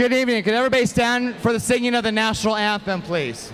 Good evening. Could everybody stand for the singing of the national anthem, please?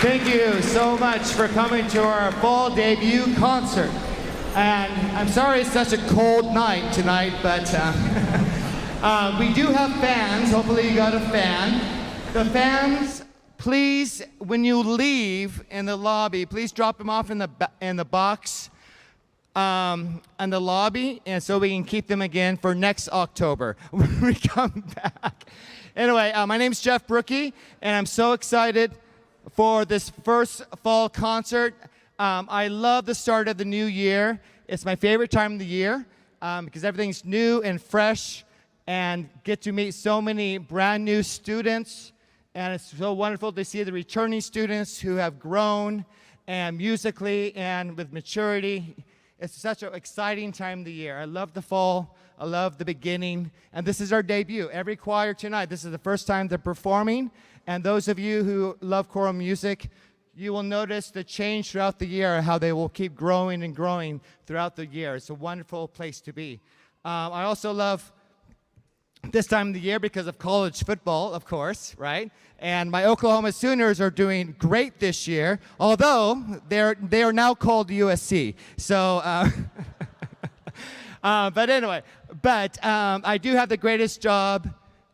Thank you so much for coming to our fall debut concert. And I'm sorry it's such a cold night tonight, but we do have fans. Hopefully you got a fan. The fans, please, when you leave in the lobby, please drop them off in the box in the lobby, and so we can keep them again for next October when we come back. Anyway, my name's Jeff Brookie, and I'm so excited for this first fall concert. I love the start of the new year. It's my favorite time of the year because everything's new and fresh, and get to meet so many brand new students. And it's so wonderful to see the returning students who have grown and musically and with maturity. It's such an exciting time of the year. I love the fall. I love the beginning. And this is our debut. Every choir tonight, this is the first time they're performing. And those of you who love choral music, you will notice the change throughout the year, how they will keep growing and growing throughout the year. It's a wonderful place to be. I also love this time of the year because of college football, of course, right? And my Oklahoma Sooners are doing great this year, although they are now called USC. So, but anyway, I do have the greatest job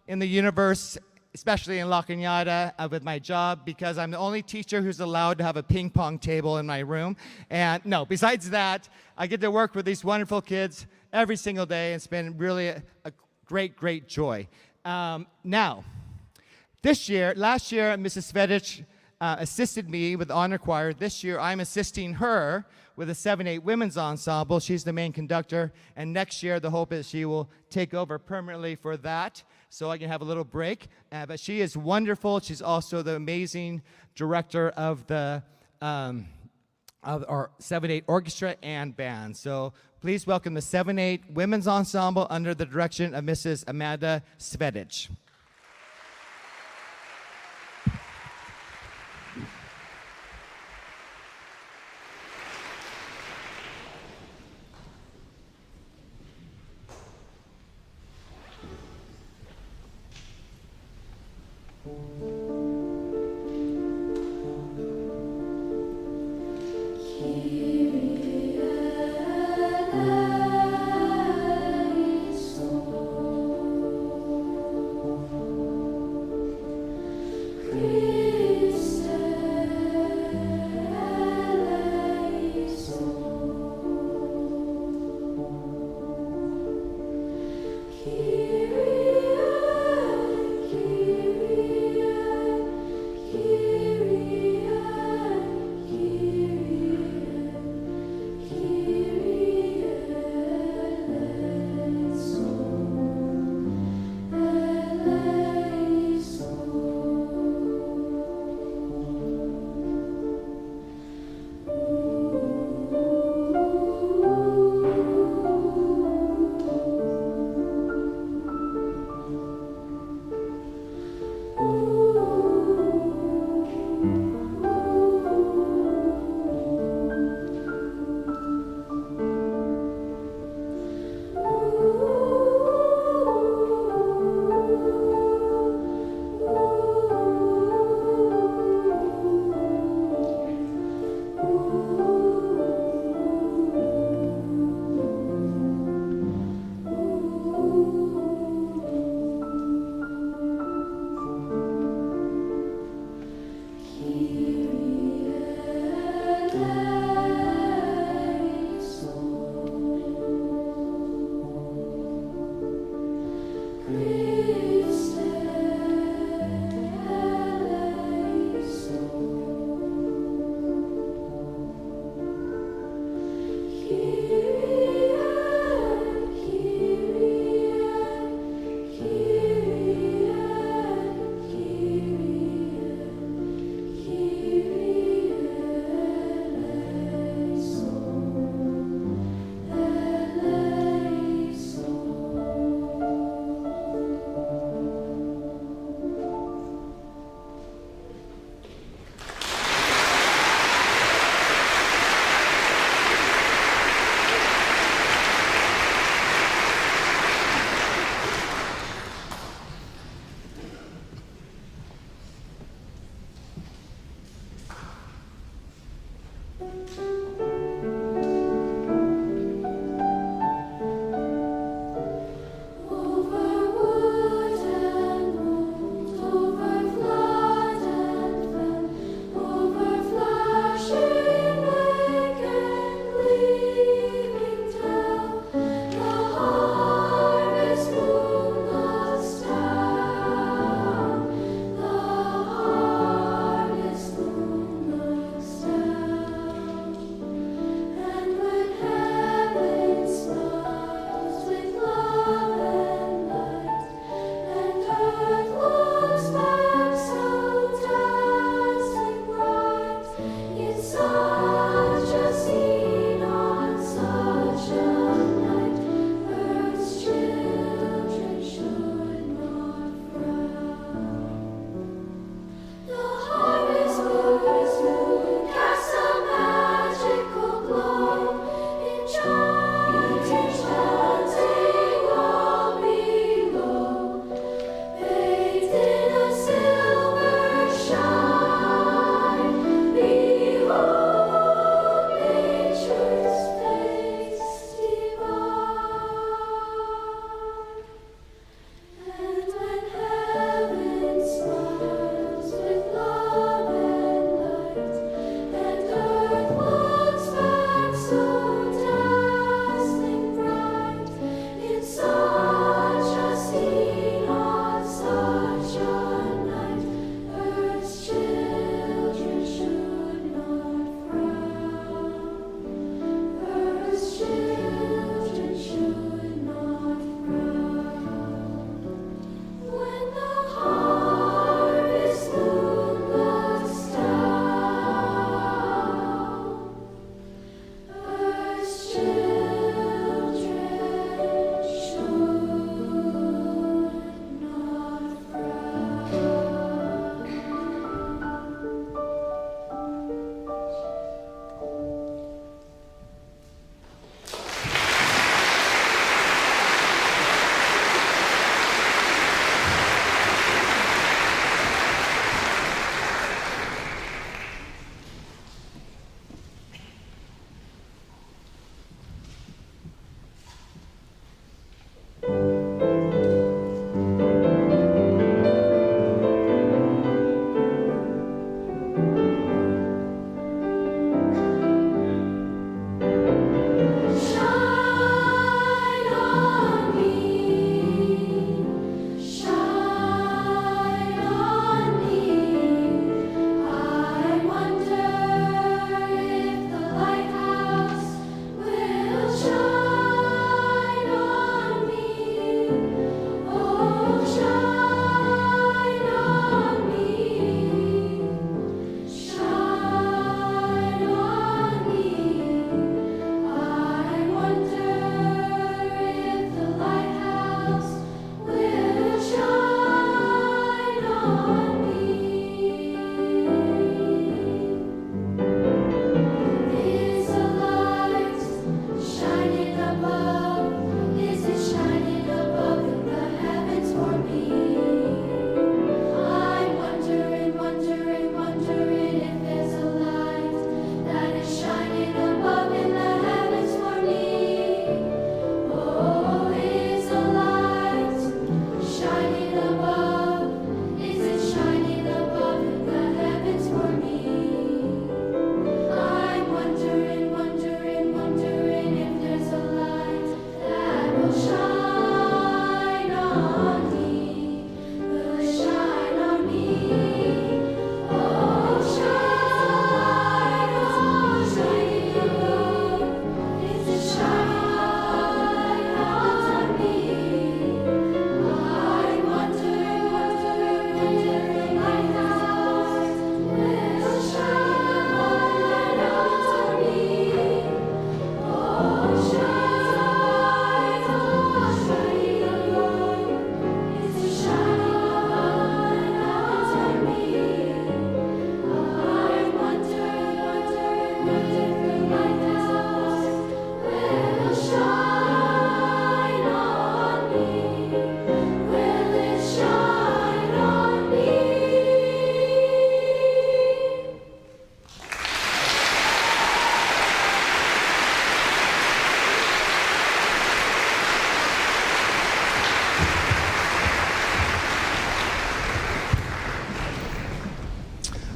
in the universe, especially in La Cañada, with my job, because I'm the only teacher who's allowed to have a ping pong table in my room. And no, besides that, I get to work with these wonderful kids every single day. It's been really a great joy. Now, last year, Mrs. Svedich assisted me with the honor choir. This year, I'm assisting her with a 7/8 women's ensemble. She's the main conductor, and next year, the hope is she will take over permanently for that, so I can have a little break. But she is wonderful. She's also the amazing director of the of our 7/8 orchestra and band. So please welcome the 7/8 women's ensemble under the direction of Mrs. Amanda Svedich. Kyrie, Kyrie.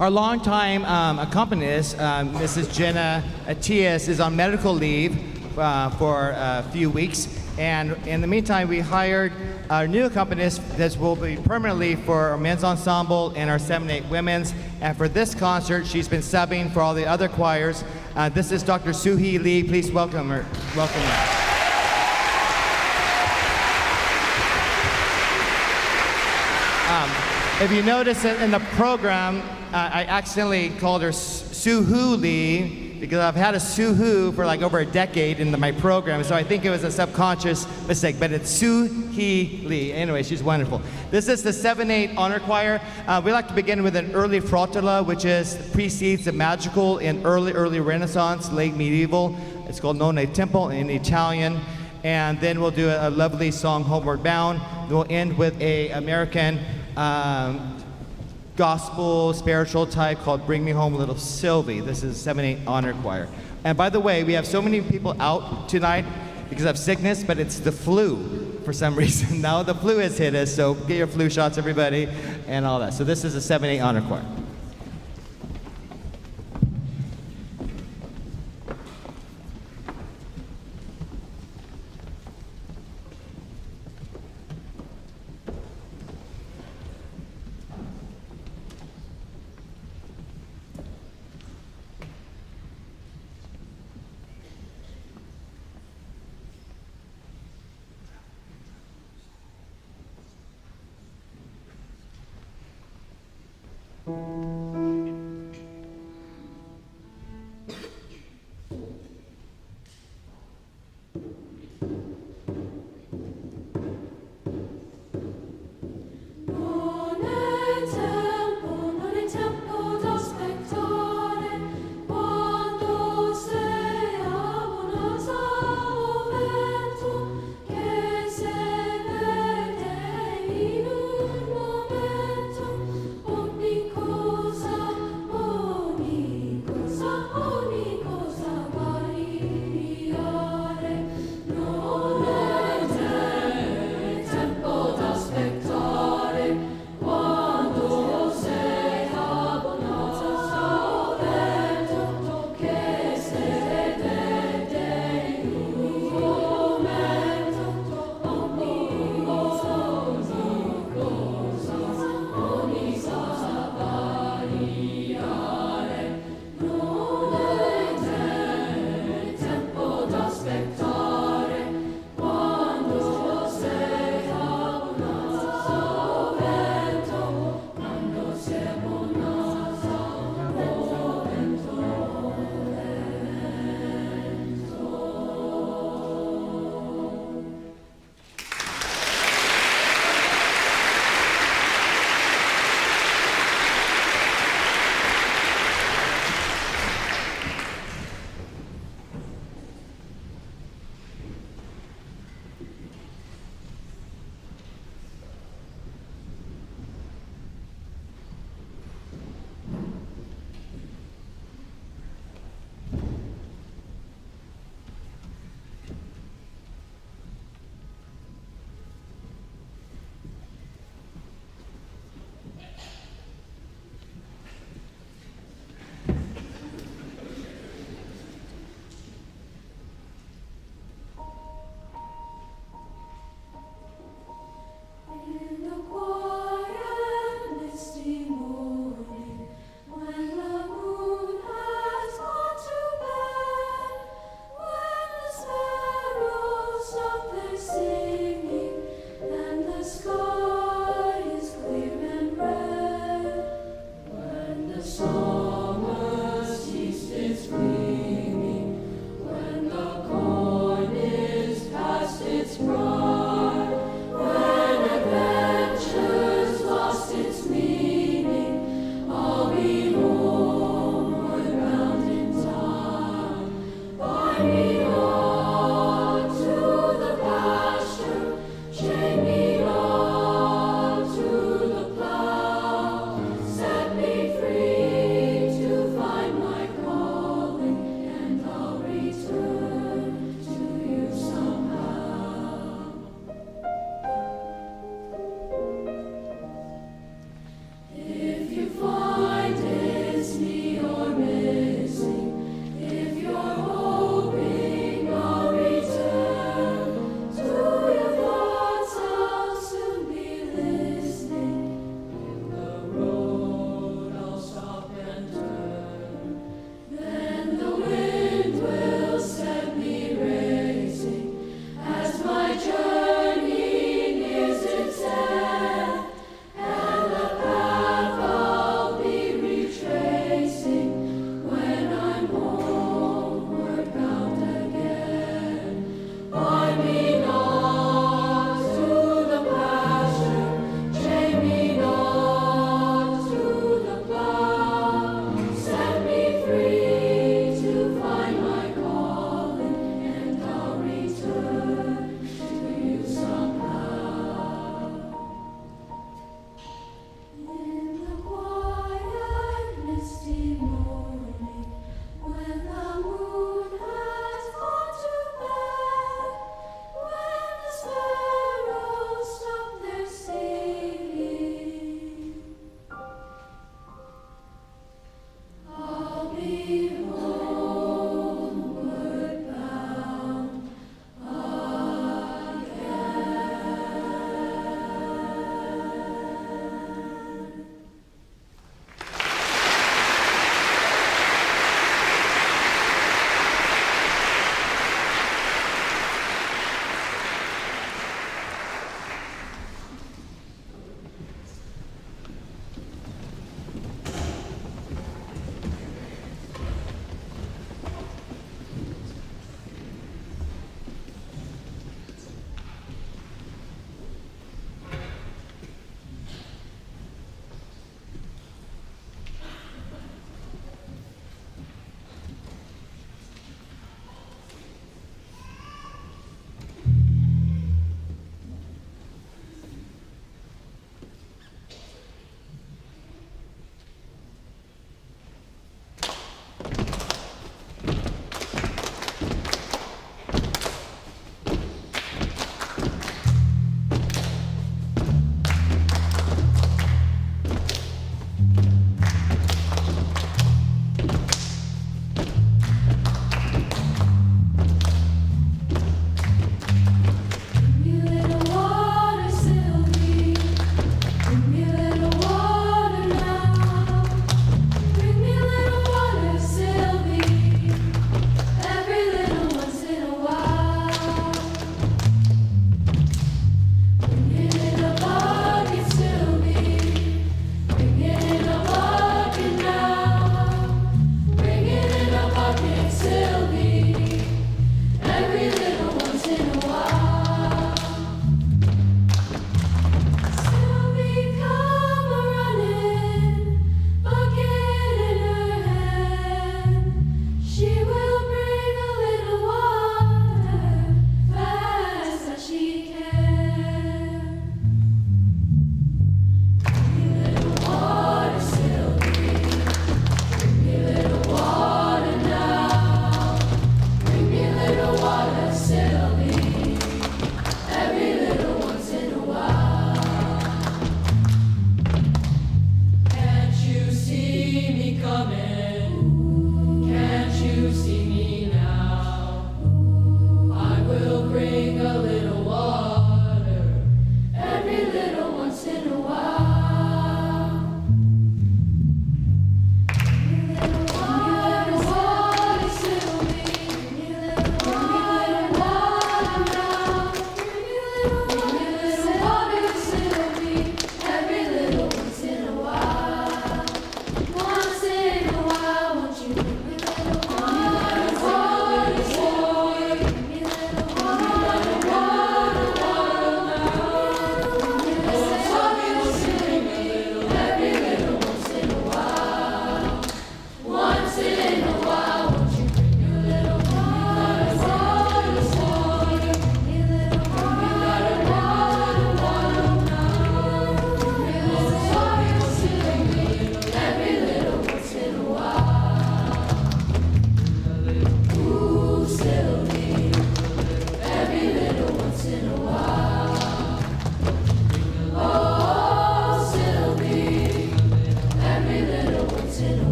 Our longtime accompanist, Mrs. Jenna Atias, is on medical leave for a few weeks. And in the meantime, we hired our new accompanist that will be permanently for our men's ensemble and our 7/8 women's. And for this concert, she's been subbing for all the other choirs. This is Dr. Soo-hee Lee. Please welcome her. Welcome her. If you notice in the program, I accidentally called her Soo-hoo Lee because I've had a Soo-hoo for like over a decade in my program, so I think it was a subconscious mistake, but it's Soo-hee Lee. Anyway, she's wonderful. This is the 7/8 honor choir. We like to begin with an early frottala, which precedes the magical in early Renaissance, late medieval. It's called Non è Tempo in Italian. And then we'll do a lovely song, Homeward Bound. We'll end with a American gospel, spiritual type called Bring Me Home Little Sylvie. This is 7/8 honor choir. And by the way, we have so many people out tonight because of sickness, but it's the flu for some reason. Now the flu has hit us, so get your flu shots, everybody, and all that. So this is a 7/8 honor choir.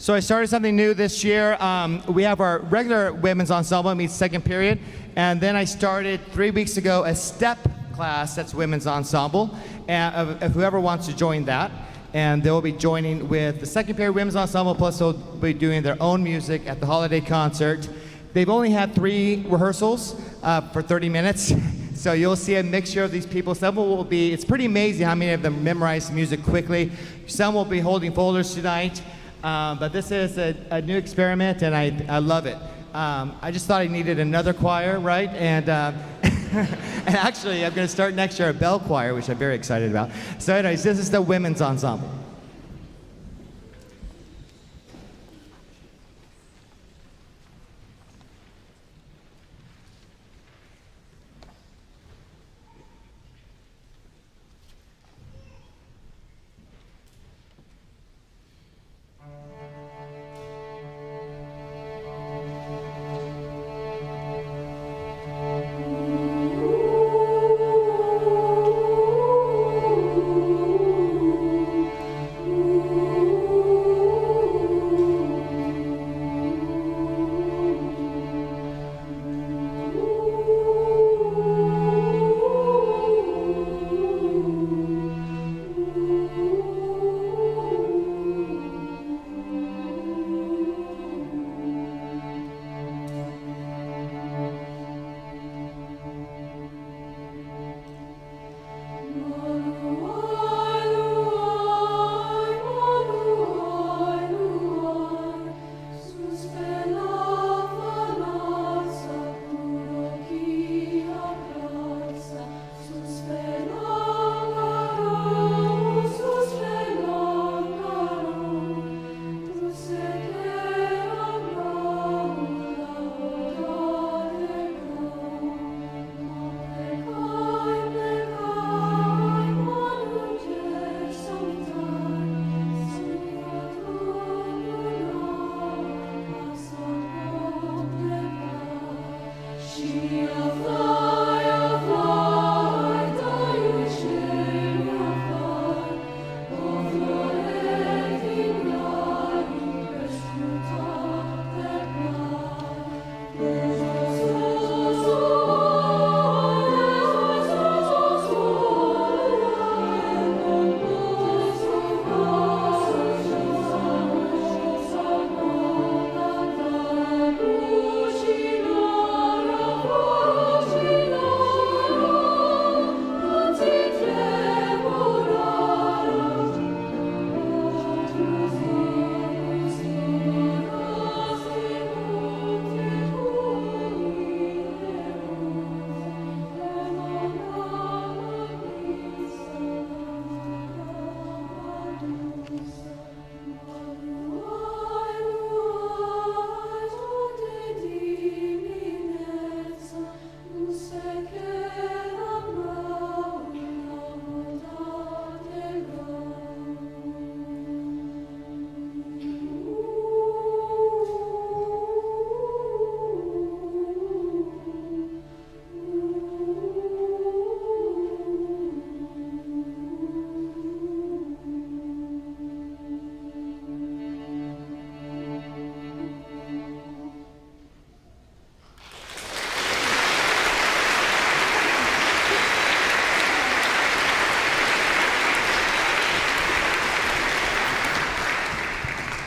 So I started something new this year. We have our regular women's ensemble meets second period, and then I started 3 weeks ago a step class that's women's ensemble, and if whoever wants to join that. And they'll be joining with the second period women's ensemble, plus they'll be doing their own music at the holiday concert. They've only had 3 rehearsals for 30 minutes. So you'll see a mixture of these people. Some will be, it's pretty amazing how many of them memorize music quickly. Some will be holding folders tonight. But this is a new experiment, and I love it. I just thought I needed another choir, right? And, and actually, I'm going to start next year a bell choir, which I'm very excited about. So anyways, this is the women's ensemble.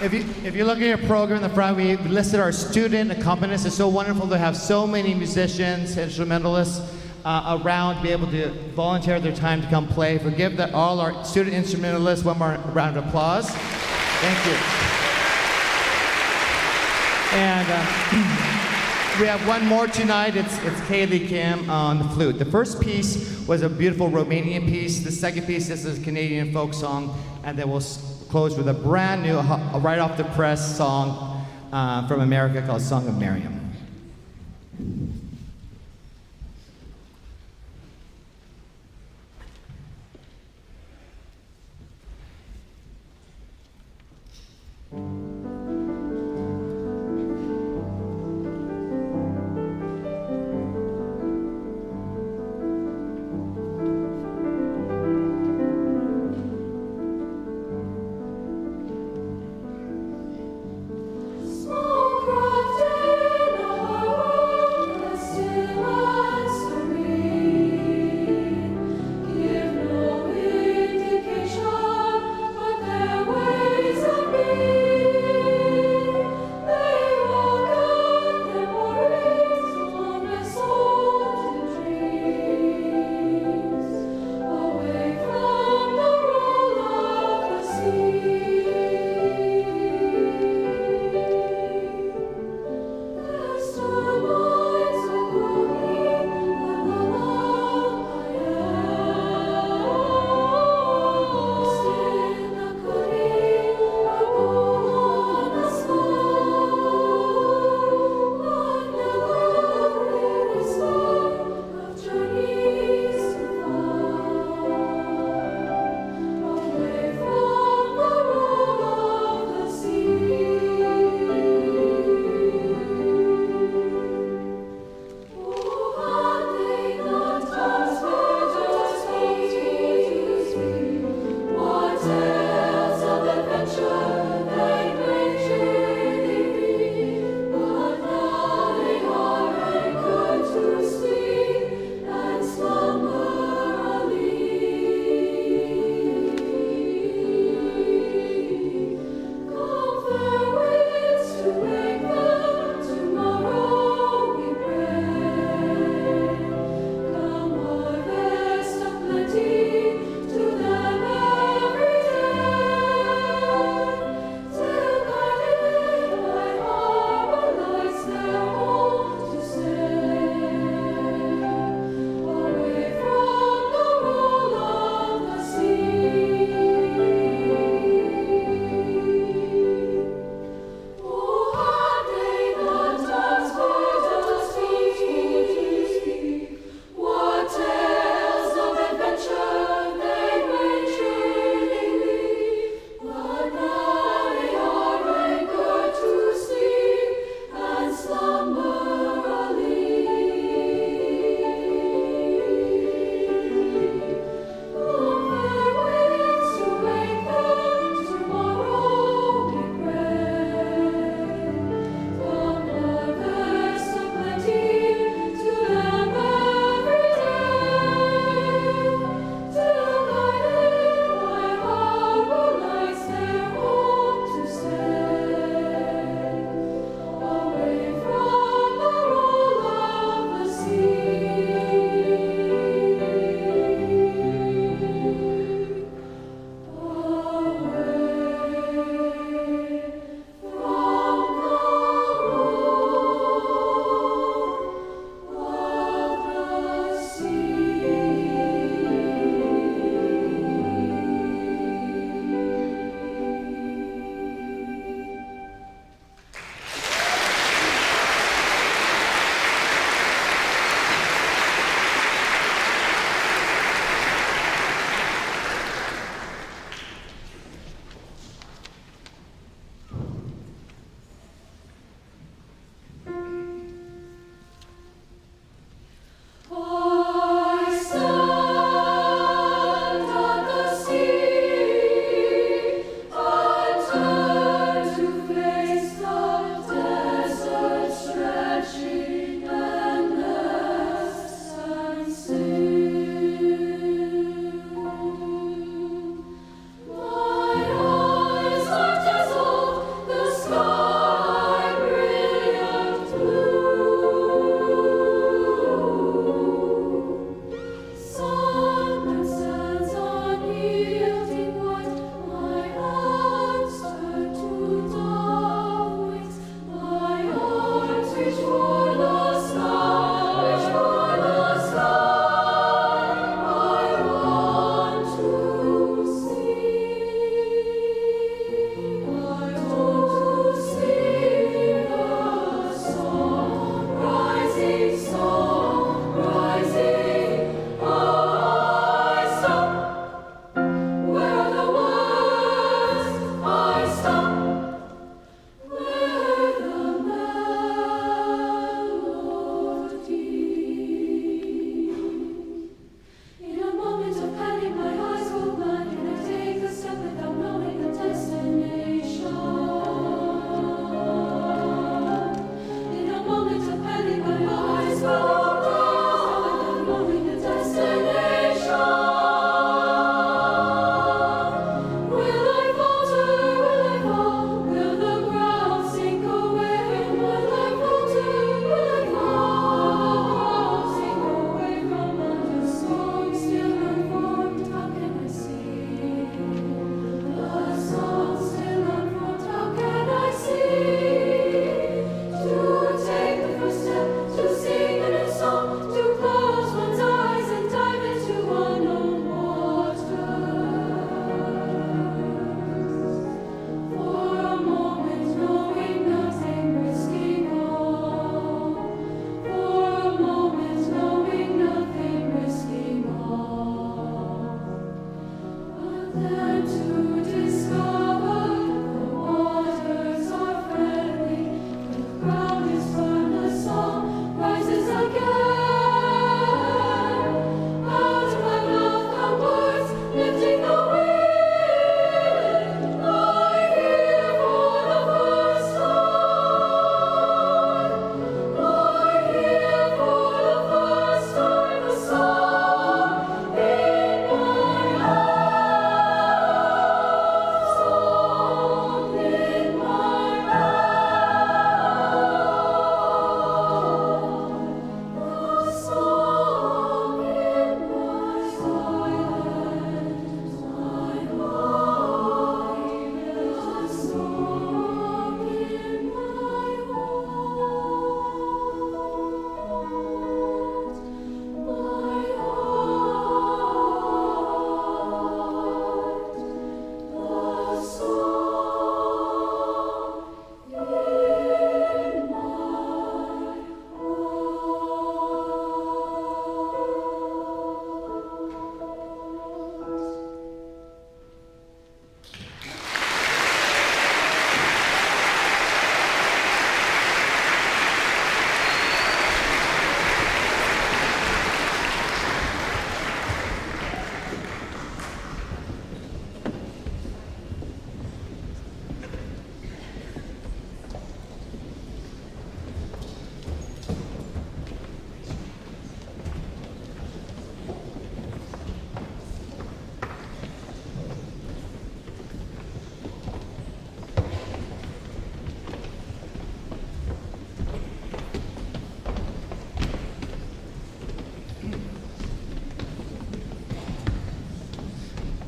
If you look at your program in the front, we listed our student accompanists. It's so wonderful to have so many musicians, instrumentalists around to be able to volunteer their time to come play. If we give all our student instrumentalists one more round of applause. Thank you. And we have one more tonight. It's Kaylee Kim on the flute. The first piece was a beautiful Romanian piece. The second piece, this is a Canadian folk song. And then we'll close with a brand new, right off the press song from America called Song of Miriam.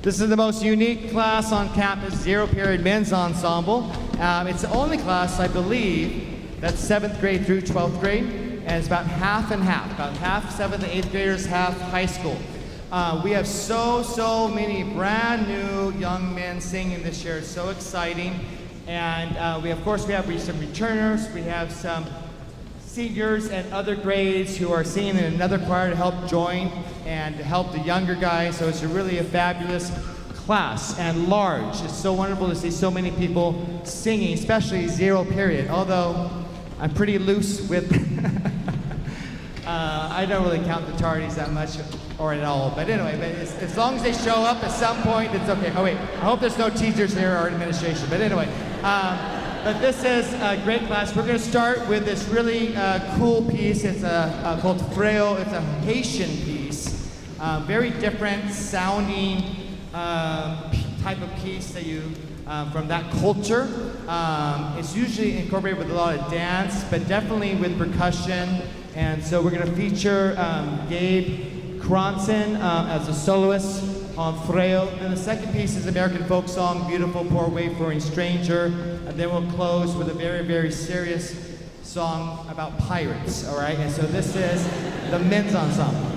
This is the most unique class on campus, Zero Period Men's Ensemble. It's the only class, I believe, that's 7th grade through 12th grade, and it's about half and half. About half 7th and 8th graders, half high school. We have so many brand new young men singing this year. It's so exciting. And we have some returners. We have some seniors and other grades who are singing in another choir to help join and to help the younger guys. So it's really a fabulous class and large. It's so wonderful to see so many people singing, especially Zero Period. Although I'm pretty loose with, I don't really count the tardies that much or at all. But anyway, as long as they show up at some point, it's okay. Oh wait, I hope there's no teachers here or administration. But anyway. But this is a great class. We're going to start with this really cool piece. It's called Freo. It's a Haitian piece. Very different sounding type of piece that you from that culture. It's usually incorporated with a lot of dance, but definitely with percussion. And so we're going to feature Gabe Cronson as a soloist on Freo. And the second piece is American folk song, Beautiful Poor Wayfaring Stranger. And then we'll close with a very serious song about pirates, all right? And so this is the men's ensemble.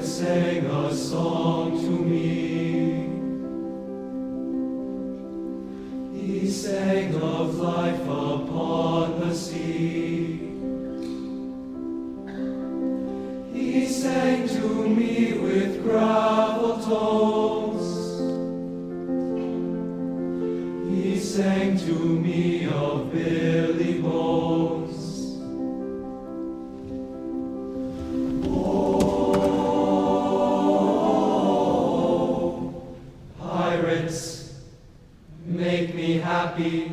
Sang a song to me. He sang of life upon the sea. He sang to me with gravel tones. He sang to me of billy bones. Make me happy.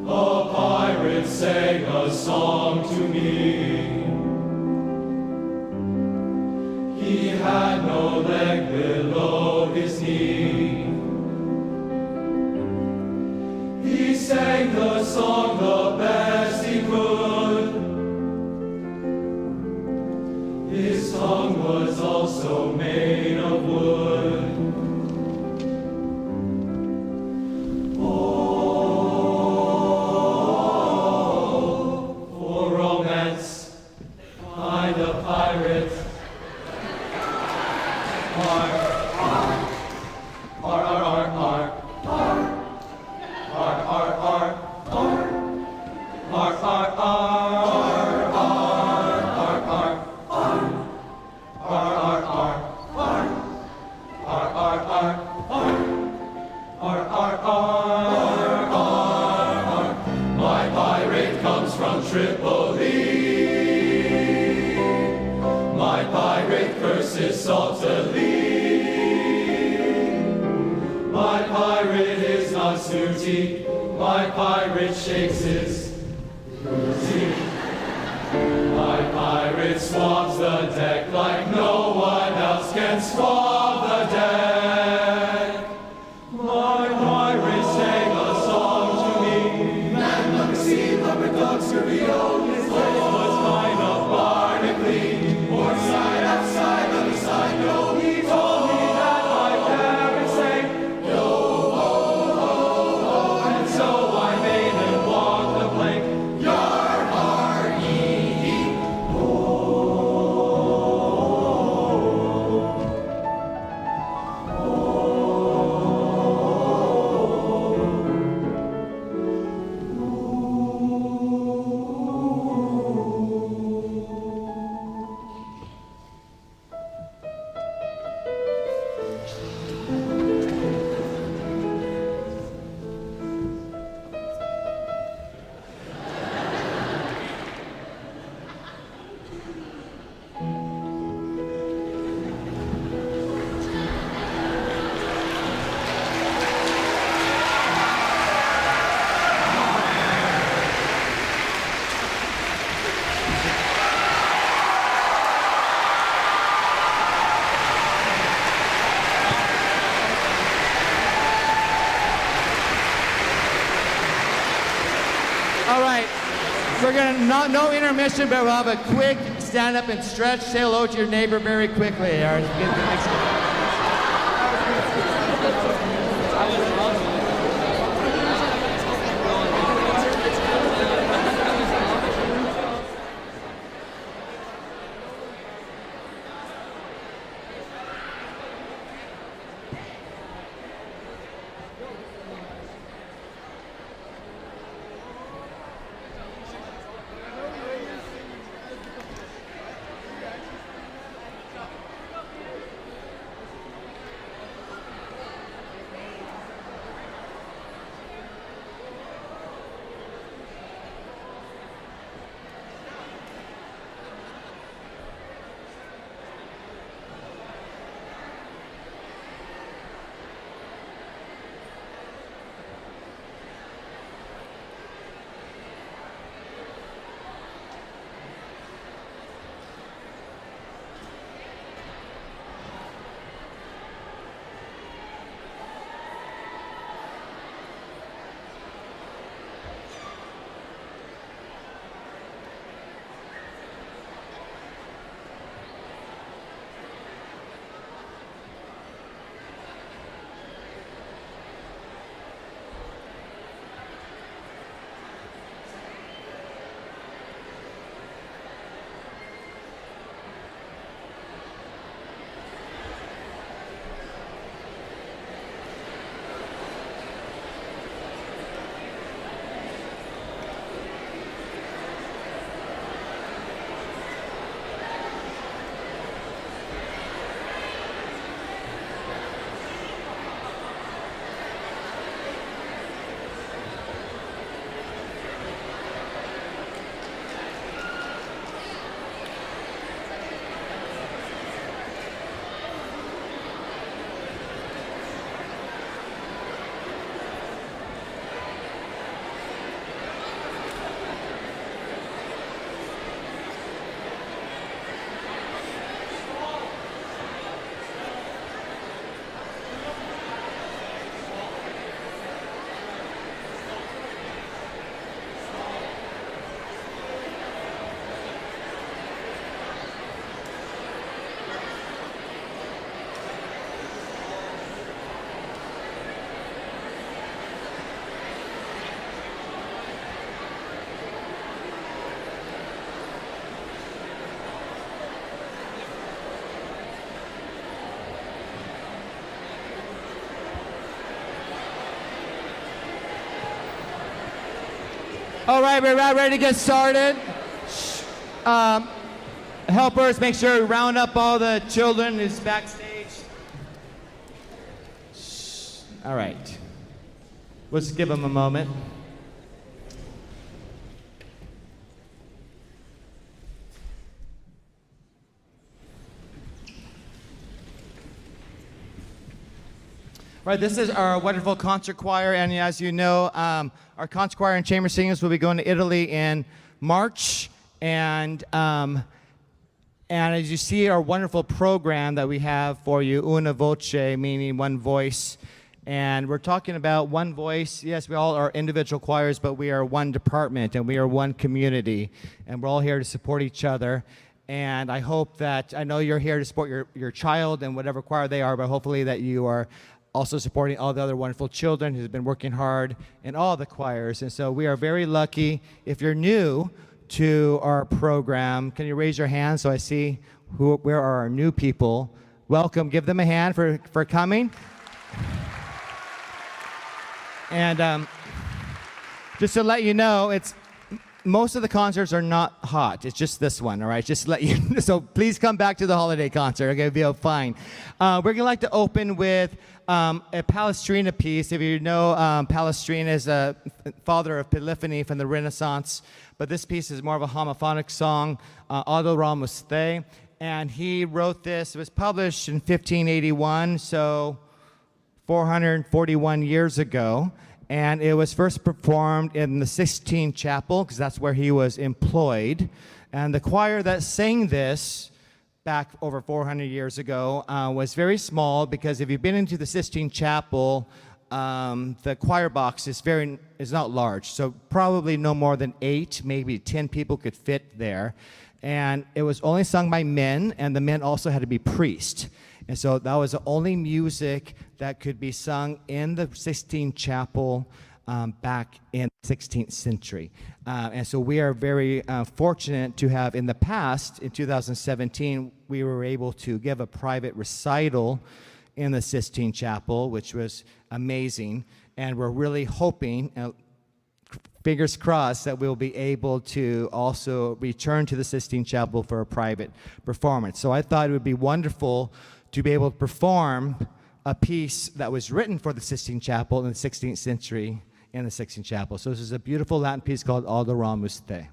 A pirate sang a song to me. He had no leg below his knee. He sang the song the best he could. His tongue was also made of wood. Oh, for romance, find a pirate. verses saltily. My pirate is not snooty, my pirate shakes his booty. My pirate swabs the deck like no one else can swab the deck. My pirate sang a song to me. Man on the sea, leopard dog, scurvy-o. His place was kind of barnacly. Port side, outside, other side, no. He told me that my parents sang, yo, ho, ho, ho. And so I made him walk the plank. Yar, har, yee, yee, ho. All right, we're gonna, no intermission, but we'll have a quick stand up and stretch. Say hello to your neighbor very quickly. All right, All right, we're about ready to get started. Helpers, make sure we round up all the children who's backstage. All right. Let's give them a moment. Right, this is our wonderful concert choir, and as you know, our concert choir and chamber singers will be going to Italy in March, and as you see our wonderful program that we have for you, una voce, meaning one voice, and we're talking about one voice. Yes, we all are individual choirs, but we are one department, and we are one community, and we're all here to support each other. And I hope that, I know you're here to support your child and whatever choir they are, but hopefully that you are also supporting all the other wonderful children who've been working hard in all the choirs. And so we are very lucky. If you're new to our program, can you raise your hand so I see where are our new people? Welcome. Give them a hand for coming. And just to let you know, most of the concerts are not hot. It's just this one, all right? Just to let you know. So please come back to the holiday concert. Okay, it'll be fine. We're going to like to open with a Palestrina piece. If you know, Palestrina is a father of polyphony from the Renaissance, but this piece is more of a homophonic song, Adoramus Te, and he wrote this. It was published in 1581, so 441 years ago. And it was first performed in the Sistine Chapel, because that's where he was employed. And the choir that sang this back over 400 years ago was very small, because if you've been into the Sistine Chapel, the choir box is not large. So probably no more than 8, maybe 10 people could fit there. And it was only sung by men, and the men also had to be priests. And so that was the only music that could be sung in the Sistine Chapel back in the 16th century. And so we are very fortunate to have, in the past, in 2017, we were able to give a private recital in the Sistine Chapel, which was amazing. And we're really hoping, fingers crossed, that we'll be able to also return to the Sistine Chapel for a private performance. So I thought it would be wonderful to be able to perform a piece that was written for the Sistine Chapel in the 16th century in the Sistine Chapel. So this is a beautiful Latin piece called Adoramus Te.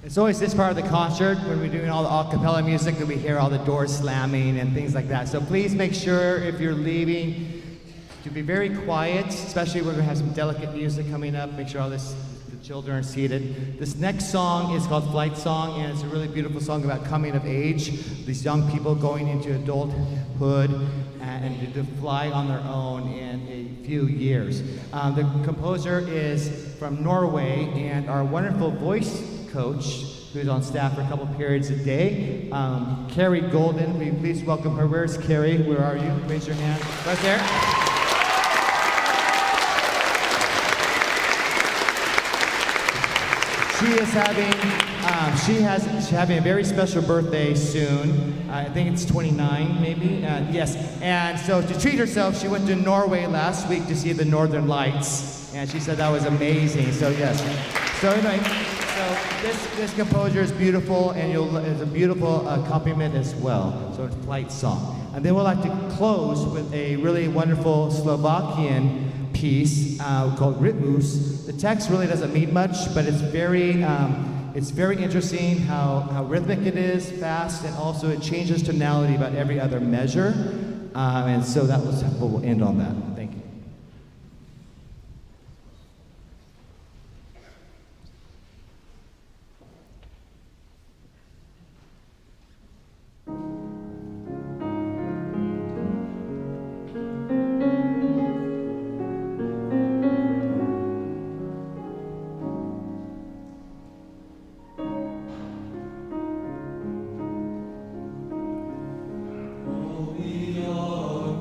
It's always this part of the concert when we're doing all the a cappella music that we hear all the doors slamming and things like that. So please make sure if you're leaving to be very quiet, especially when we have some delicate music coming up. Make sure the children are seated. This next song is called Flight Song, and it's a really beautiful song about coming of age. These young people going into adulthood and to fly on their own in a few years. The composer is from Norway, and our wonderful voice coach, who's on staff for a couple periods a day, Carrie Golden. Will you please welcome her? Where's Carrie? Where are you? Raise your hand. Right there. She's having a very special birthday soon. I think it's 29, maybe. Yes. And so to treat herself, she went to Norway last week to see the Northern Lights, and she said that was amazing. So yes. So anyway, so this composer is beautiful, and it's a beautiful accompaniment as well. So it's a light song, and then we'll like to close with a really wonderful Slovakian piece called Ritmus. The text really doesn't mean much, but it's very interesting how rhythmic it is, fast, and also it changes tonality about every other measure. And so we'll end on that. Thank you.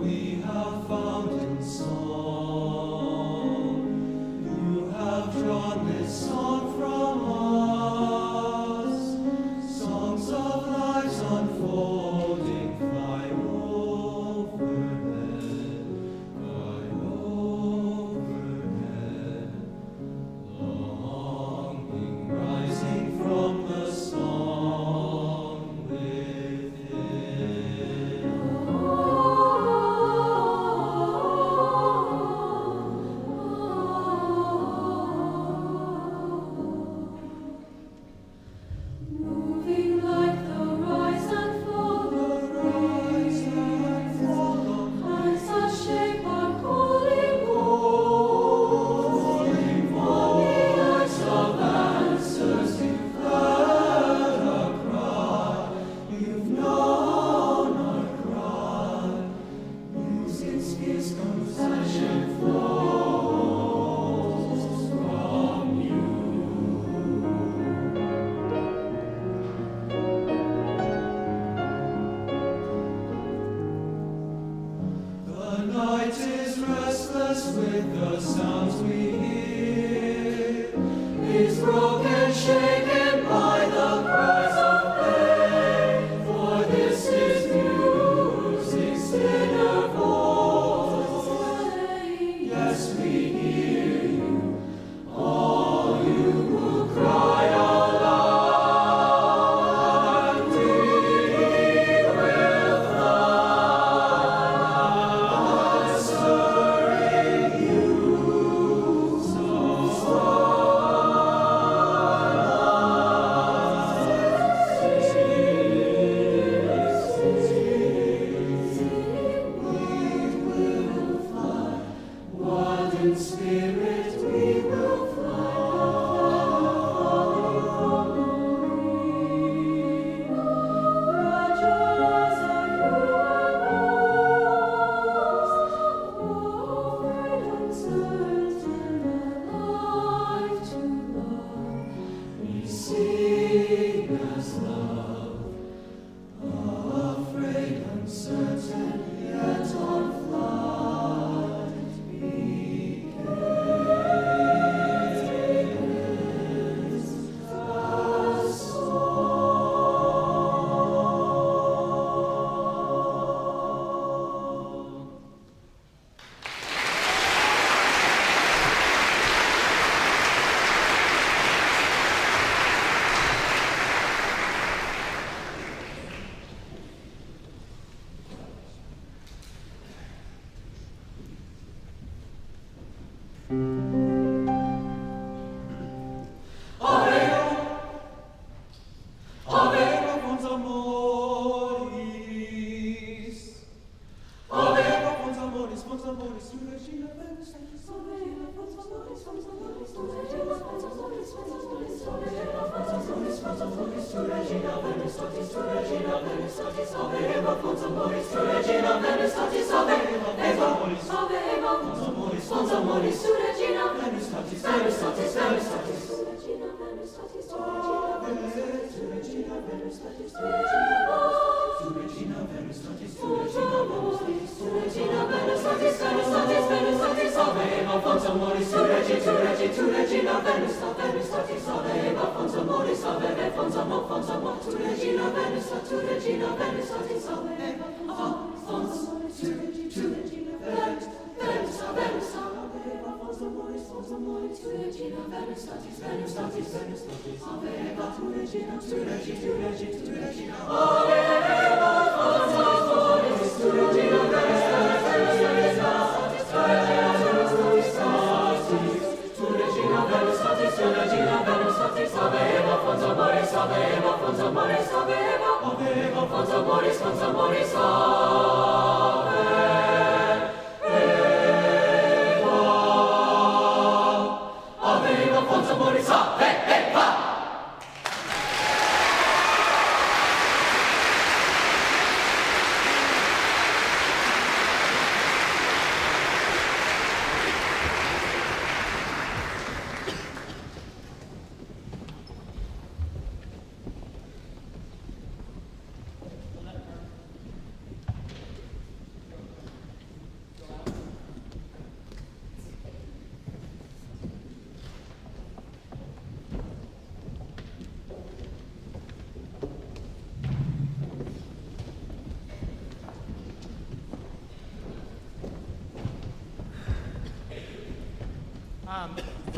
We have found in song. You have drawn this song from us. Songs of lives unfolding, fly overhead, longing rising from the song within. Moving like the rise and fall of rays, hands that shape our calling walls. On the eyes of answers, you've heard our cry, you've known our cry. Music's kiss compassion flows from you. The night is restless with the sounds we hear. Is broken, shaken by the cries of pain. For this is music's inner voice. Yes, we hear you. All you who cry aloud, we will fly, answering you. Wild in spirit, we will We sing as love, afraid, uncertain, yet on flight. Aveva fons amoris. Aveva fons amoris, tu regina Venus. Tu regina Venus,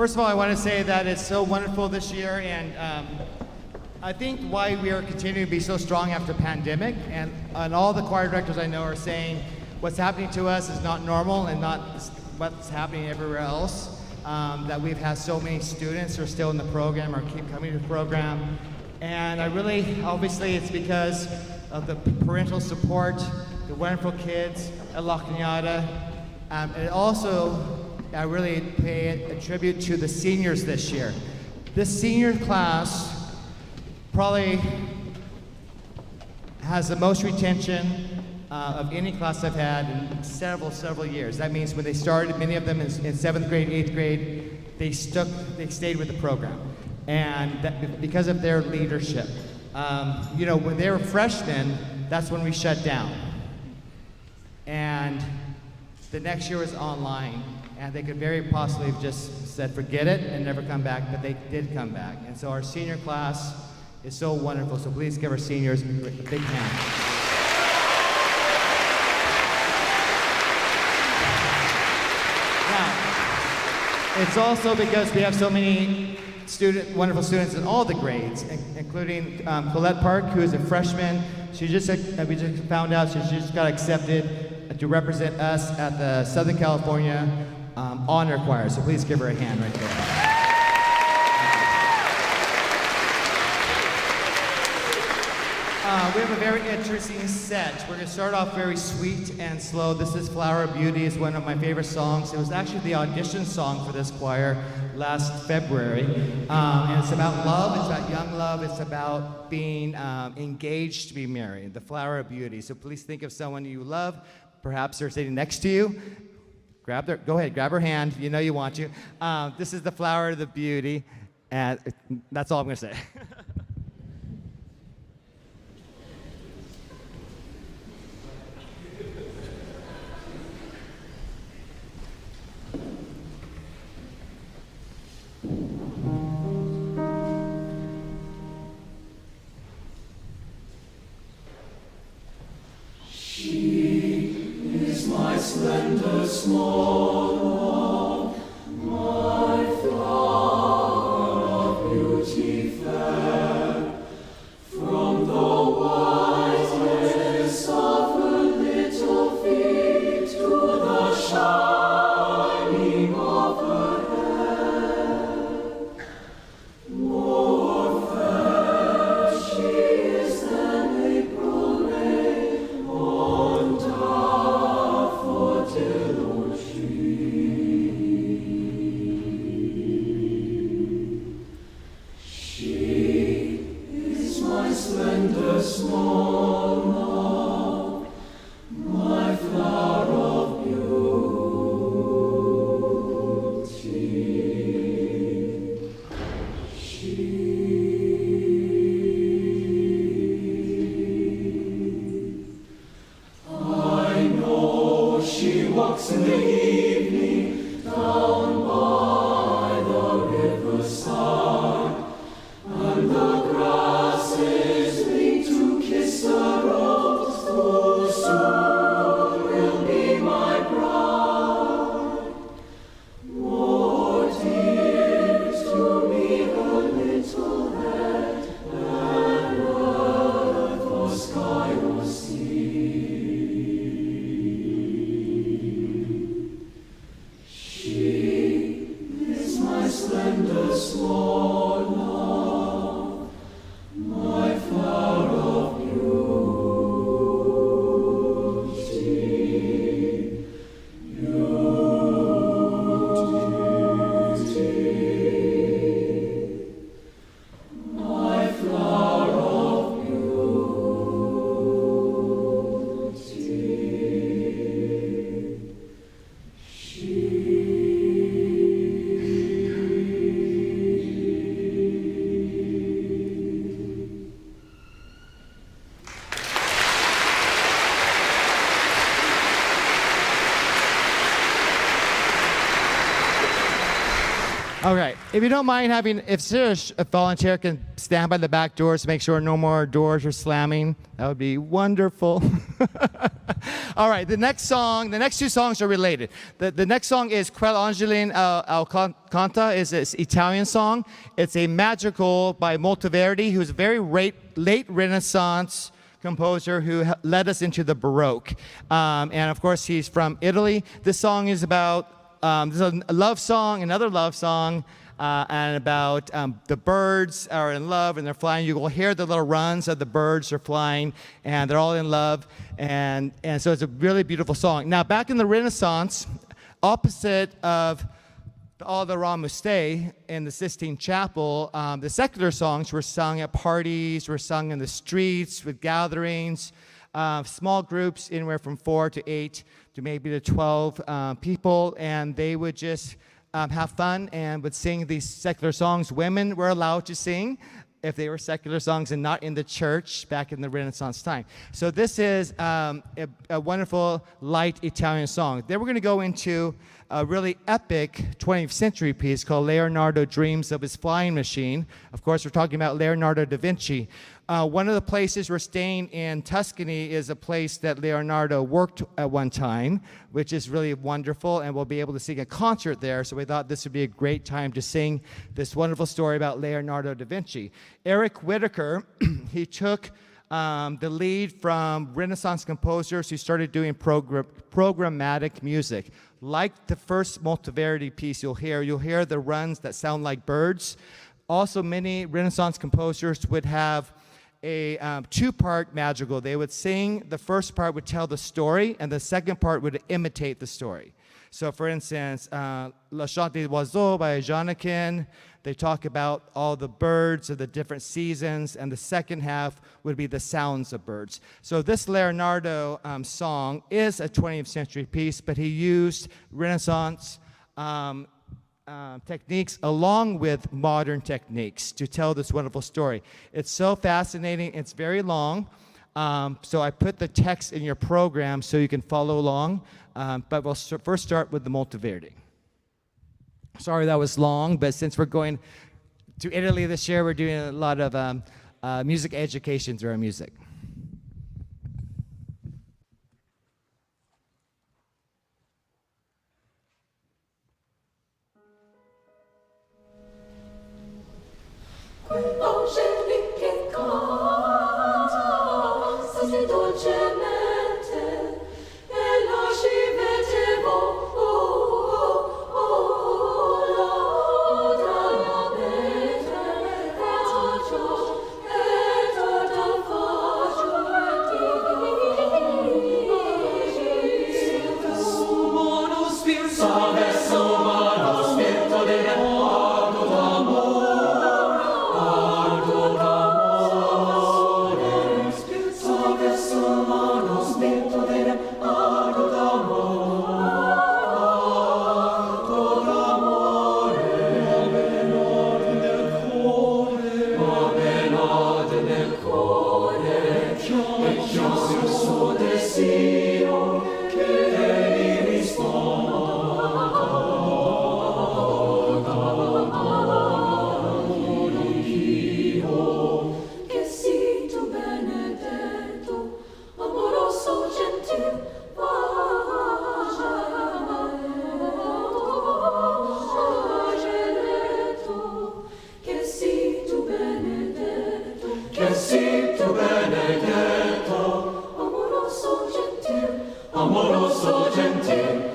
First of all, I want to say that it's so wonderful this year, and I think why we are continuing to be so strong after pandemic, and all the choir directors I know are saying what's happening to us is not normal and not what's happening everywhere else. That we've had so many students who are still in the program or keep coming to the program, and I really, obviously, it's because of the parental support, the wonderful kids at La Cañada, and also I really pay a tribute to the seniors this year. This senior class probably has the most retention of any class I've had in several years. That means when they started, many of them in 7th grade, 8th grade, they stayed with the program. And that, because of their leadership. You know, when they were freshmen, that's when we shut down. And the next year was online. And they could very possibly have just said, forget it, and never come back, but they did come back. And so our senior class is so wonderful, so please give our seniors a big hand. Now, it's also because we have so many wonderful students in all the grades, including Colette Park, who is a freshman. We just found out she just got accepted to represent us at the Southern California Honor Choir, so please give her a hand right there. We have a very interesting set. We're going to start off very sweet and slow. This is Flower of Beauty. It's one of my favorite songs. It was actually the audition song for this choir last February. And it's about love. It's about young love. It's about being engaged to be married. The Flower of Beauty. So please think of someone you love. Perhaps they're sitting next to you. Go ahead, grab her hand. You know you want to. This is the Flower of the Beauty, and that's all I'm going to say. Slender small, my flower of beauty fair, from the whiteness of her little feet to the shining of her hair. More fair she is than April rain on daffodil tree. She is my slender small love, my flower of beauty. I know she walks in the evening down by the riverside, and the grass All right. If you don't mind having, if a volunteer can stand by the back doors to make sure no more doors are slamming, that would be wonderful. All right. The next two songs are related. The next song is Quel Angelin al Canta. Is an Italian song. It's a magical by Monteverdi, who's a very late Renaissance composer who led us into the Baroque. And of course, he's from Italy. This song is about there's a love song, another love song, and about the birds are in love and they're flying. You will hear the little runs of the birds are flying, and they're all in love. And so it's a really beautiful song. Now, back in the Renaissance, opposite of all the Ramuste in the Sistine Chapel, the secular songs were sung at parties, were sung in the streets with gatherings, small groups, anywhere from 4 to 8 to maybe to 12 people, and they would just have fun and would sing these secular songs. Women were allowed to sing if they were secular songs and not in the church back in the Renaissance time. So this is a wonderful, light Italian song. Then we're going to go into a really epic 20th century piece called Leonardo Dreams of His Flying Machine. Of course, we're talking about Leonardo da Vinci. One of the places we're staying in Tuscany is a place that Leonardo worked at one time, which is really wonderful, and we'll be able to sing a concert there. So we thought this would be a great time to sing this wonderful story about Leonardo da Vinci. Eric Whitacre, he took the lead from Renaissance composers who started doing programmatic music. Like the first Monteverdi piece you'll hear the runs that sound like birds. Also, many Renaissance composers would have a two-part madrigal. They would sing, the first part would tell the story, and the second part would imitate the story. So, for instance, Le Chant des Oiseaux by Janikin, they talk about all the birds of the different seasons, and the second half would be the sounds of birds. So this Leonardo song is a 20th century piece, but he used Renaissance techniques along with modern techniques to tell this wonderful story. It's so fascinating. It's very long. So I put the text in your program so you can follow along. But we'll first start with the Monteverdi. Sorry that was long, but since we're going to Italy this year, we're doing a lot of music education through our music. Angeli che canta, così dolcemente, e lasci vedevo, la mente, e torta faccio Umano spirito, salvezza umano, spirito di ardo d'amore, ardo d'amore, salvezza umano, spirito di ardo d'amore, ardo d'amore, ma ben ordine del cuore, e chiama il suo desiderio, che gli risponda. che sii tu benedetto, amoroso, gentil, pageletto, che sii tu benedetto, Che sii tu benedetto, amoroso, gentil, amoroso, gentil,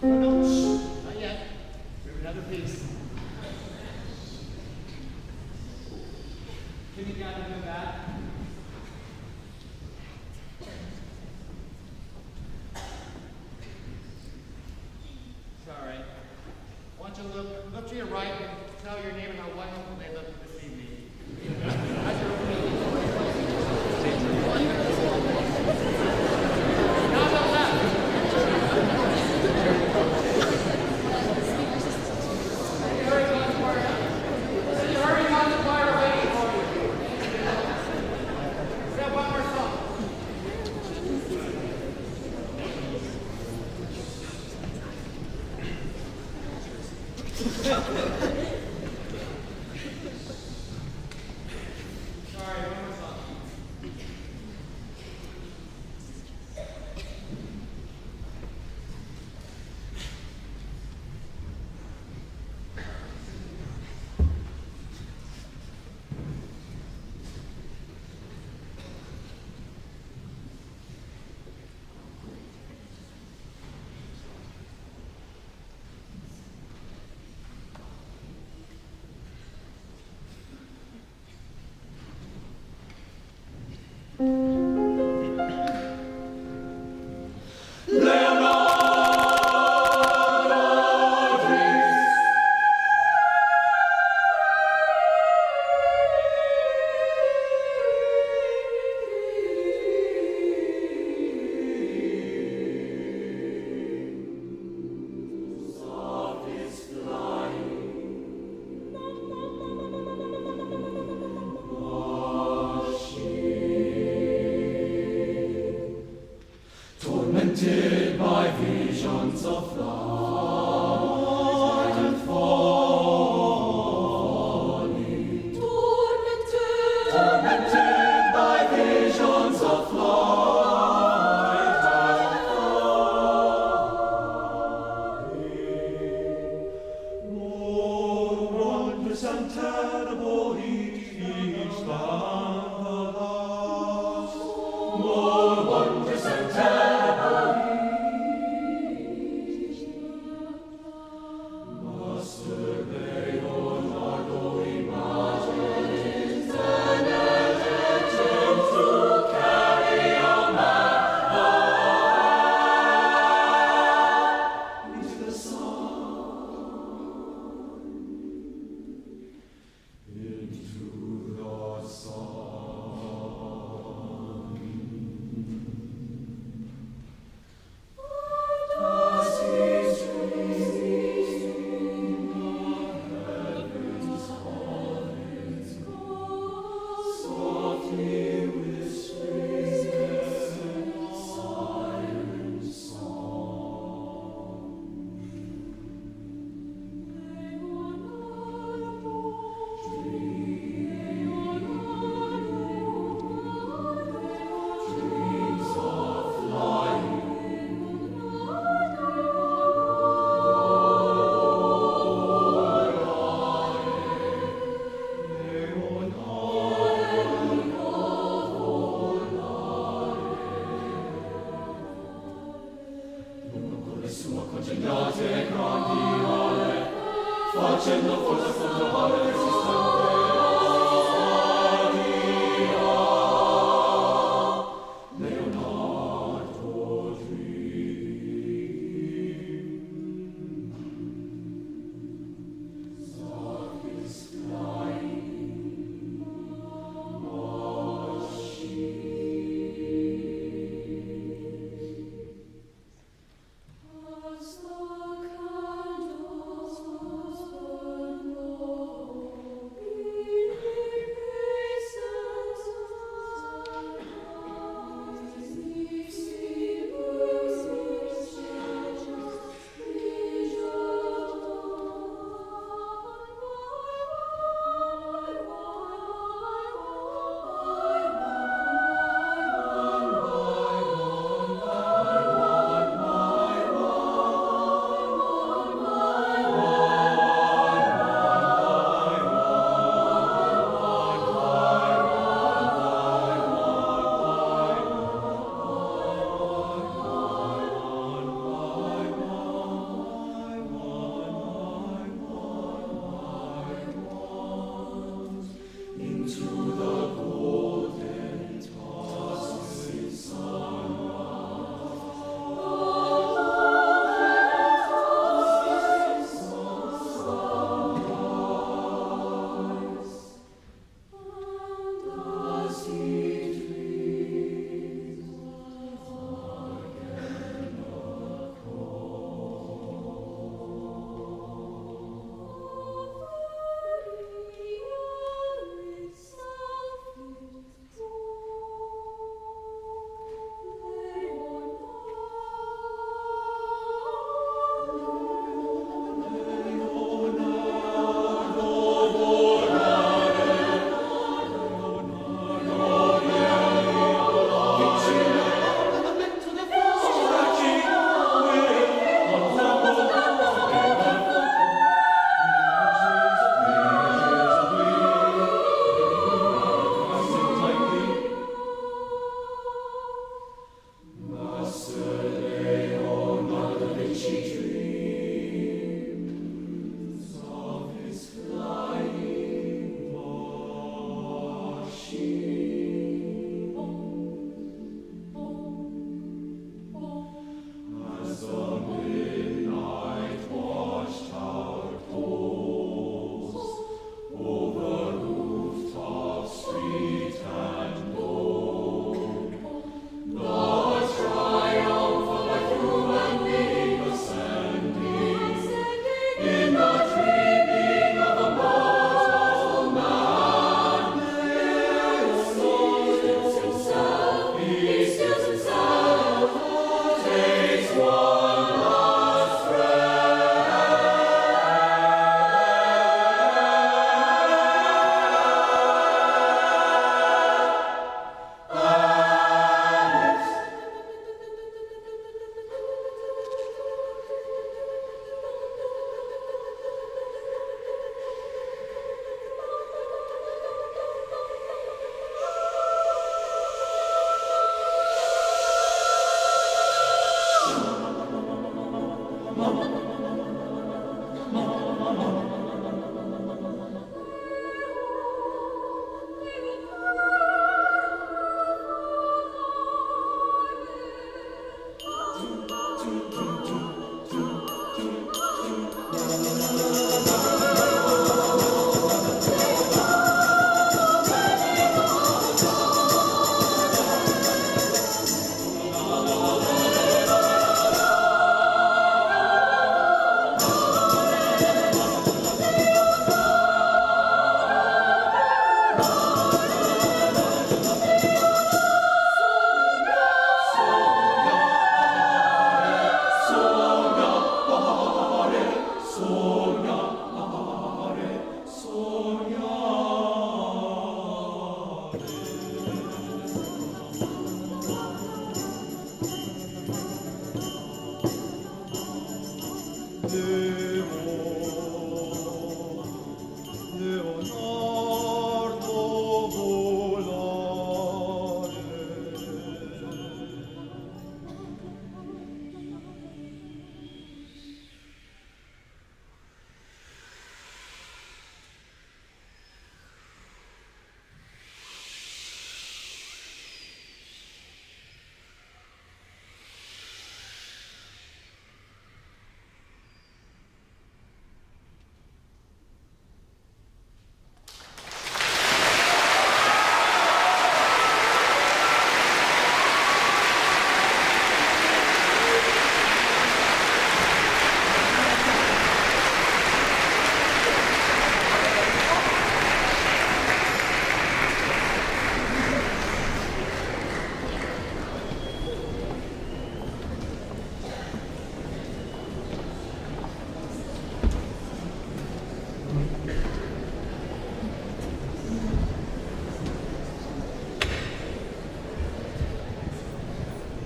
Not yet. We have another piece. Can you gather them back?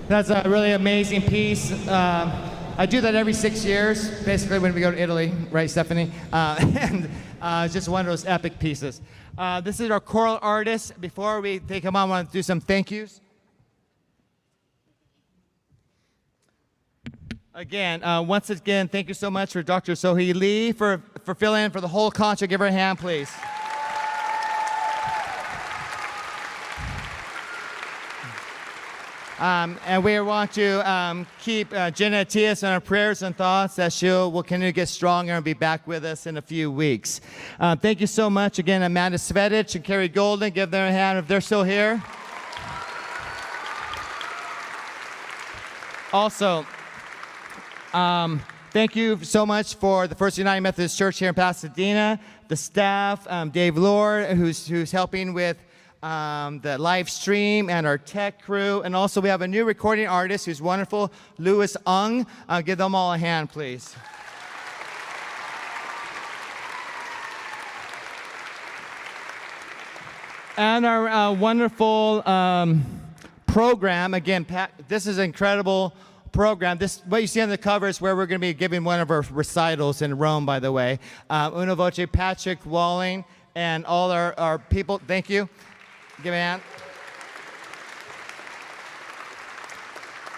That's a really amazing piece. I do that every 6 years, basically when we go to Italy, right, Stephanie? And it's just one of those epic pieces. This is our choral artists. Before they come on, I want to do some thank yous. Again, once again, thank you so much for Dr. Sohee Lee for filling in for the whole concert. Give her a hand, please. And we want to keep Jenna Tias in our prayers and thoughts that will continue to get stronger and be back with us in a few weeks. Thank you so much again, Amanda Svedich and Carrie Golden. Give them a hand if they're still here. Also, thank you so much for the First United Methodist Church here in Pasadena, the staff, Dave Lord, who's helping with the live stream, and our tech crew. And also we have a new recording artist who's wonderful, Louis Ung. Give them all a hand, please. And our wonderful program. Again, this is an incredible program. What you see on the cover is where we're going to be giving one of our recitals in Rome, by the way. Una Voce, Patrick Walling, and all our people. Thank you. Give a hand.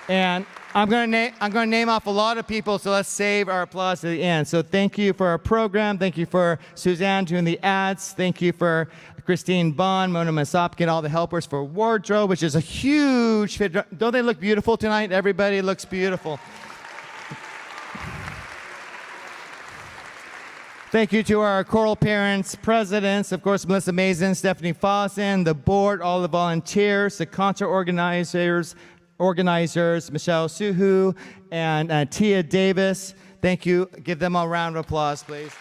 And I'm going to name off a lot of people, so let's save our applause to the end. So thank you for our program. Thank you for Suzanne doing the ads. Thank you for Christine Bond, Mona Masopkin, all the helpers for wardrobe, which is a huge fit. Don't they look beautiful tonight? Everybody looks beautiful. Thank you to our choral parents, presidents, of course, Melissa Mason, Stephanie Fossen, the board, all the volunteers, the concert organizers, Michelle Suhu, and Tia Davis. Thank you. Give them a round of applause, please.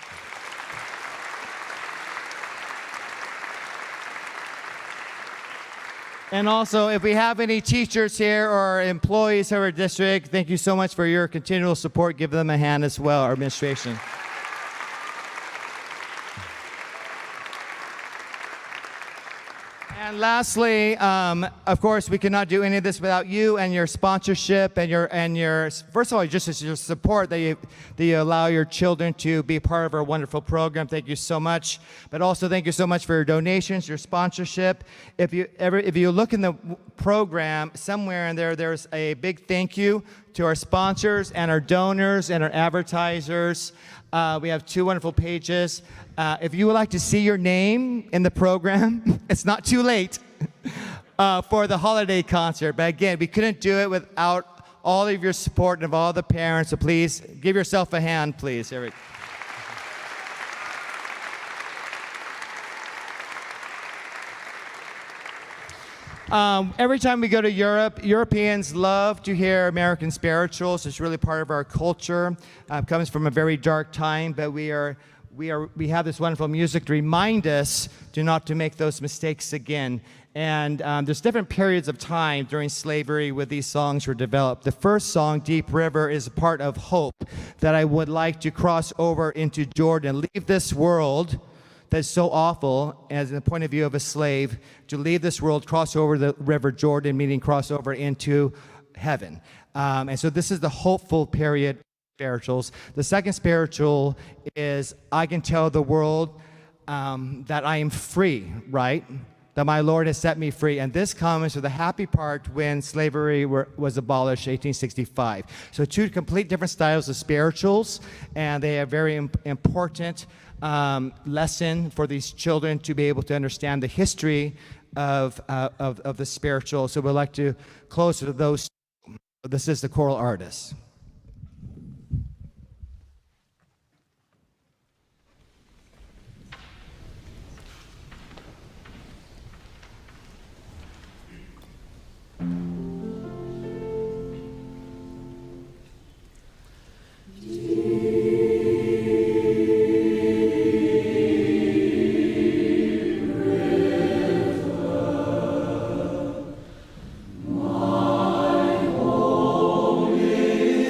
And also, if we have any teachers here or employees of our district, thank you so much for your continual support. Give them a hand as well, our administration. And lastly, of course, we cannot do any of this without you and your sponsorship and your first of all, just your support that you allow your children to be part of our wonderful program. Thank you so much. But also, thank you so much for your donations, your sponsorship. If you look in the program somewhere in there's a big thank you to our sponsors and our donors and our advertisers. We have two wonderful pages. If you would like to see your name in the program, it's not too late for the holiday concert. But again, we couldn't do it without all of your support and of all the parents. So please give yourself a hand, please. Eric. Every time we go to Europe, Europeans love to hear American spirituals. It's really part of our culture. Comes from a very dark time, but we have this wonderful music to remind us not to make those mistakes again. And there's different periods of time during slavery where these songs were developed. The first song, Deep River, is a part of hope that I would like to cross over into Jordan, leave this world that's so awful, as the point of view of a slave, to leave this world, cross over the River Jordan, meaning cross over into heaven. And so this is the hopeful period spirituals. The second spiritual is, I can tell the world that I am free, right? That my Lord has set me free. And this comes to the happy part when slavery was abolished, 1865. So two complete different styles of spirituals, and they are very important lesson for these children to be able to understand the history of the spiritual. So we'd like to close with those. This is the Choral Artists. My home is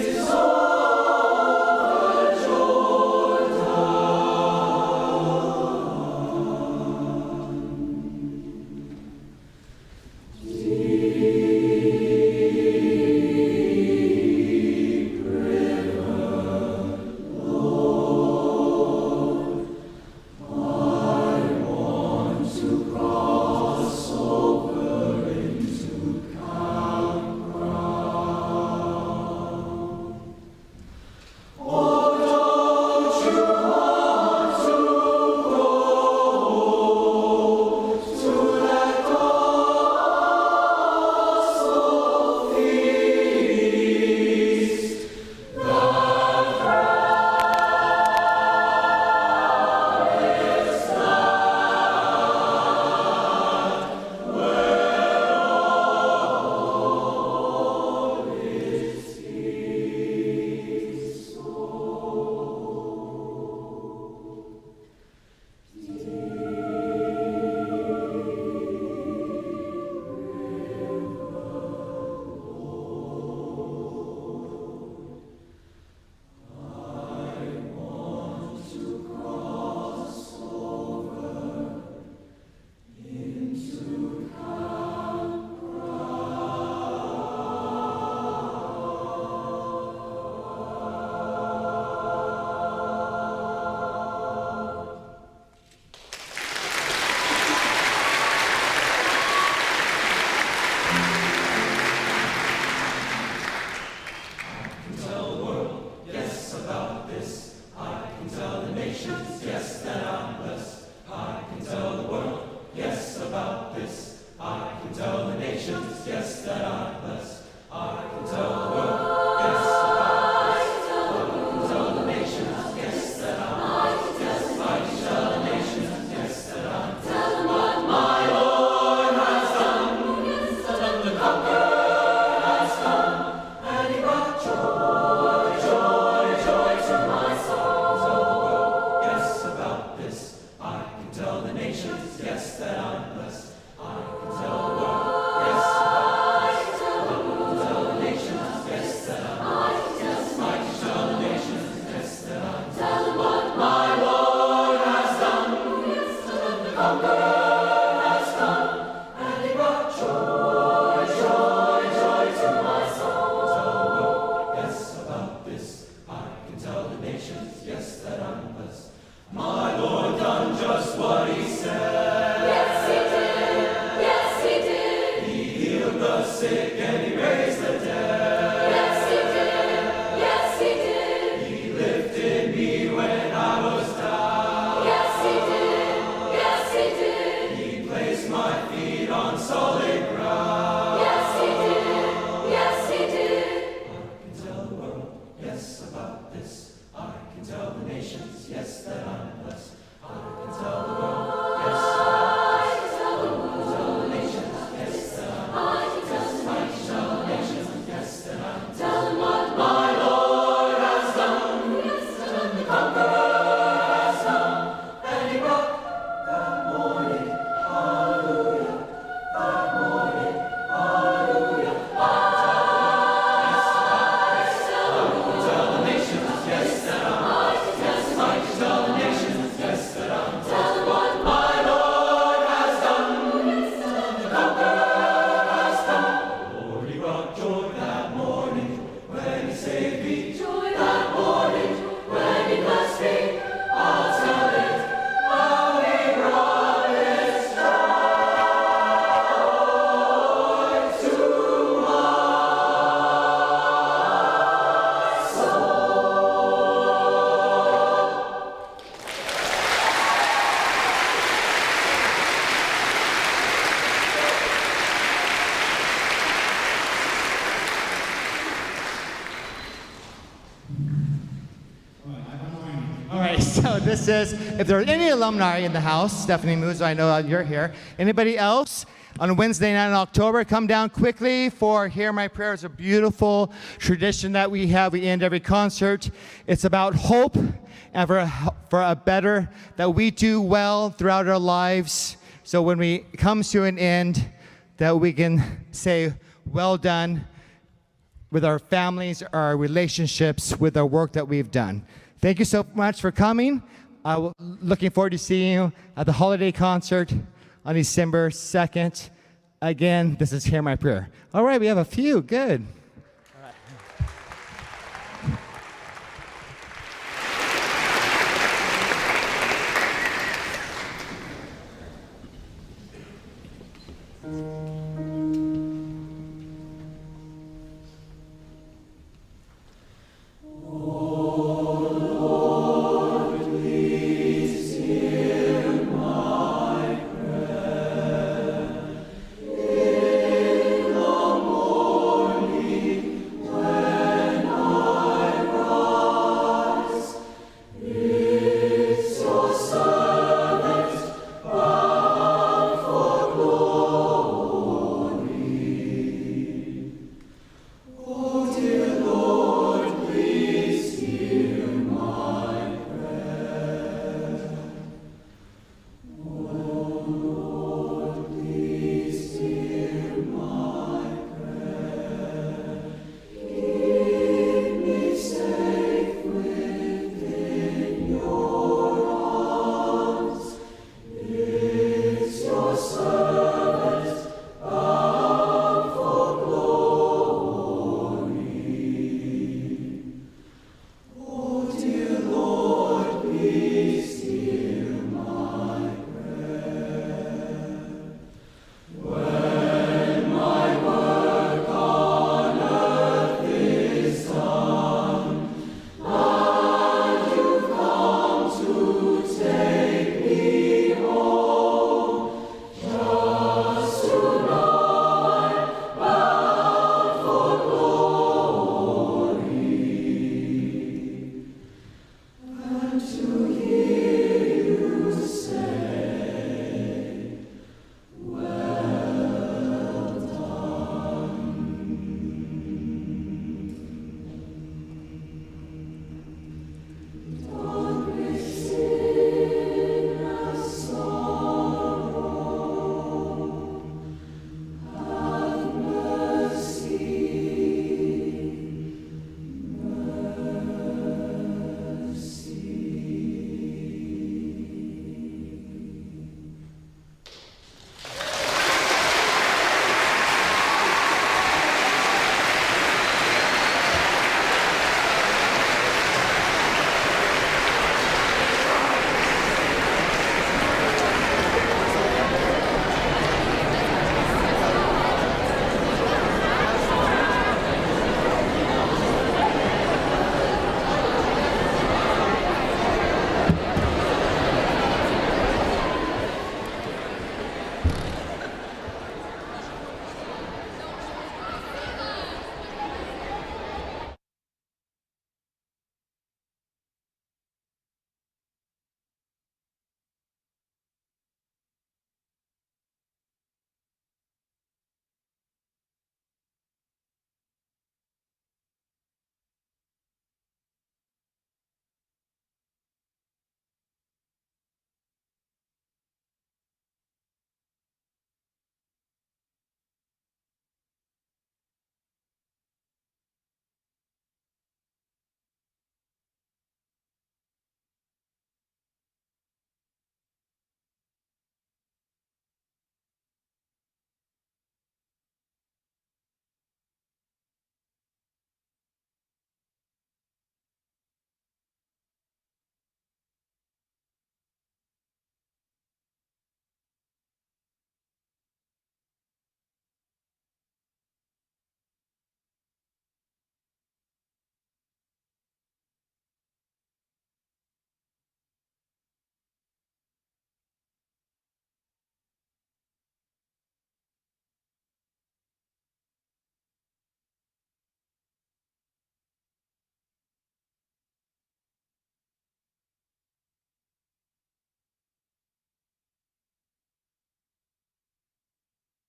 sick and he raised the dead. Yes, he did. Yes, he did. He lifted me when I was down. Yes, he did. Yes, he did. He placed my feet on solid ground. Yes, he did. Yes, he did. I can tell the world, yes, about this. I can tell the nations, yes, that I'm blessed. I can tell the world, yes, I can tell the world. tell the nations, yes, that I'm I can tell the nations. tell the nations, yes, that I'm Tell them what my Lord has done. yes, The conqueror has come, and he brought that morning, hallelujah, that morning, hallelujah. I can tell the nations, yes, that I'm I can tell the I can tell the nations, yes, that I'm Tell them what my Lord has done. The conqueror has come. Lord, he brought joy that morning when he saved me. joy That morning when he blessed me, I'll tell it how he brought his joy to my soul. All right, so this is, if there are any alumni in the house, Stephanie Muzo, I know you're here. Anybody else? On Wednesday night in October, come down quickly for Hear My Prayer. It's a beautiful tradition that we have. We end every concert. It's about hope and for a better, that we do well throughout our lives. So when we come to an end, that we can say, well done, with our families, our relationships, with our work that we've done. Thank you so much for coming. Looking forward to seeing you at the holiday concert on December 2nd. Again, this is Hear My Prayer. All right, we have a few. Good. Thank